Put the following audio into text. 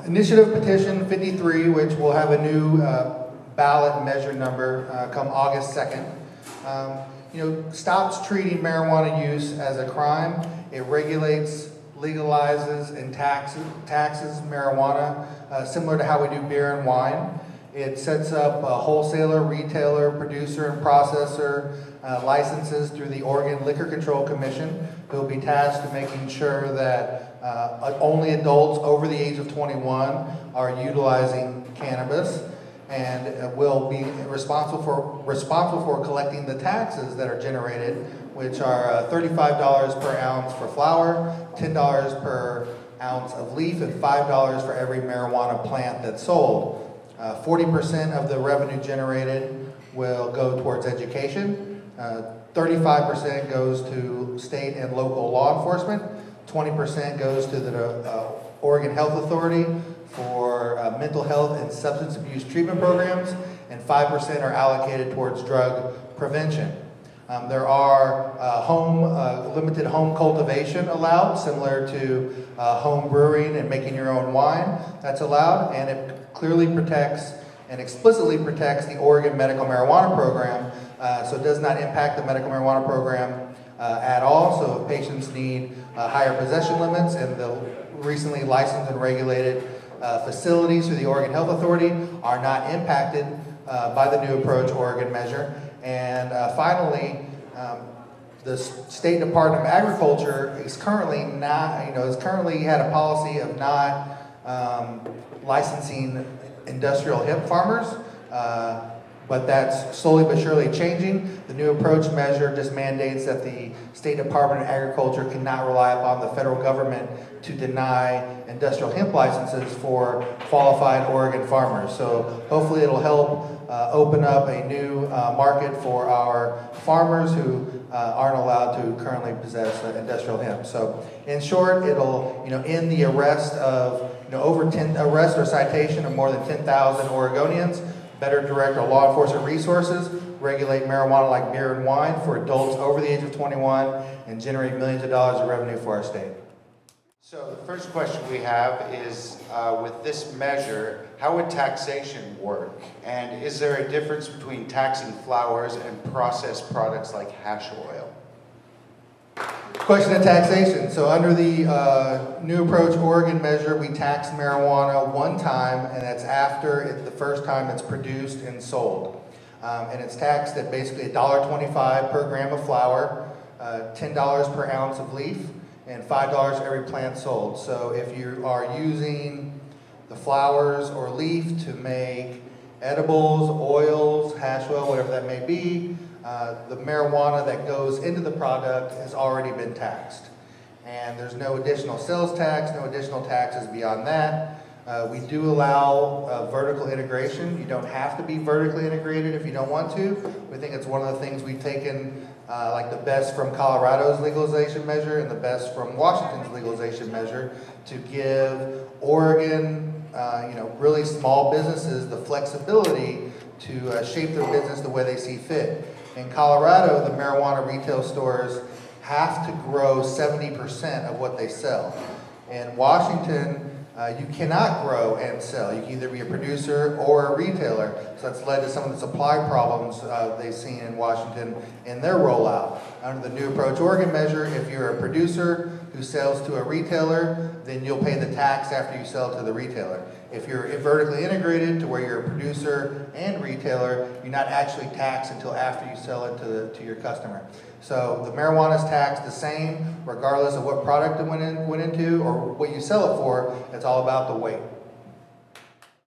Initiative Petition 53, which will have a new ballot measure number come August 2nd, stops treating marijuana use as a crime. It regulates, legalizes, and taxes marijuana, similar to how we do beer and wine. It sets up a wholesaler, retailer, producer, and processor licenses through the Oregon Liquor Control Commission, who will be tasked with making sure that only adults over the age of 21 are utilizing cannabis, and will be responsible for collecting the taxes that are generated, which are $35 per ounce for flower, $10 per ounce of leaf, and $5 for every marijuana plant that's sold. 40% of the revenue generated will go towards education. 35% goes to state and local law enforcement. 20% goes to the Oregon Health Authority for mental health and substance abuse treatment programs, and 5% are allocated towards drug prevention. There are limited home cultivation allowed, similar to home brewing and making your own wine. That's allowed, and it clearly protects and explicitly protects the Oregon medical marijuana program, so it does not impact the medical marijuana program at all. So if patients need higher possession limits, and the recently licensed and regulated facilities through the Oregon Health Authority are not impacted by the new approach Oregon measure. And finally, the State Department of Agriculture is currently not, has currently had a policy of not licensing industrial hemp farmers, but that's slowly but surely changing. The new approach measure just mandates that the State Department of Agriculture cannot rely upon the federal government to deny industrial hemp licenses for qualified Oregon farmers. So hopefully it'll help open up a new market for our farmers who aren't allowed to currently possess industrial hemp. So in short, it'll end the arrest of arrest or citation of more than 10,000 Oregonians, better direct our law enforcement resources, regulate marijuana like beer and wine for adults over the age of 21, and generate millions of dollars of revenue for our state. So the first question we have is, with this measure, how would taxation work? And is there a difference between taxing flowers and processed products like hash oil? Question of taxation. So under the new approach Oregon measure, we tax marijuana one time, and that's after the first time it's produced and sold. And it's taxed at basically $1.25 per gram of flower, $10 per ounce of leaf, and $5 every plant sold. So if you are using the flowers or leaf to make edibles, oils, hash oil, whatever that may be, the marijuana that goes into the product has already been taxed. And there's no additional sales tax, no additional taxes beyond that. We do allow vertical integration. You don't have to be vertically integrated if you don't want to. We think it's one of the things we've taken like the best from Colorado's legalization measure and the best from Washington's legalization measure to give Oregon, really small businesses the flexibility to shape their business the way they see fit. In Colorado, the marijuana retail stores have to grow 70% of what they sell. In Washington, you cannot grow and sell. You can either be a producer or a retailer. So that's led to some of the supply problems they've seen in Washington in their rollout. Under the new approach Oregon measure, if you're a producer who sells to a retailer, then you'll pay the tax after you sell to the retailer. If you're vertically integrated to where you're a producer and retailer, you're not actually taxed until after you sell it to your customer. So the marijuana is taxed the same regardless of what product it went into or what you sell it for. It's all about the weight.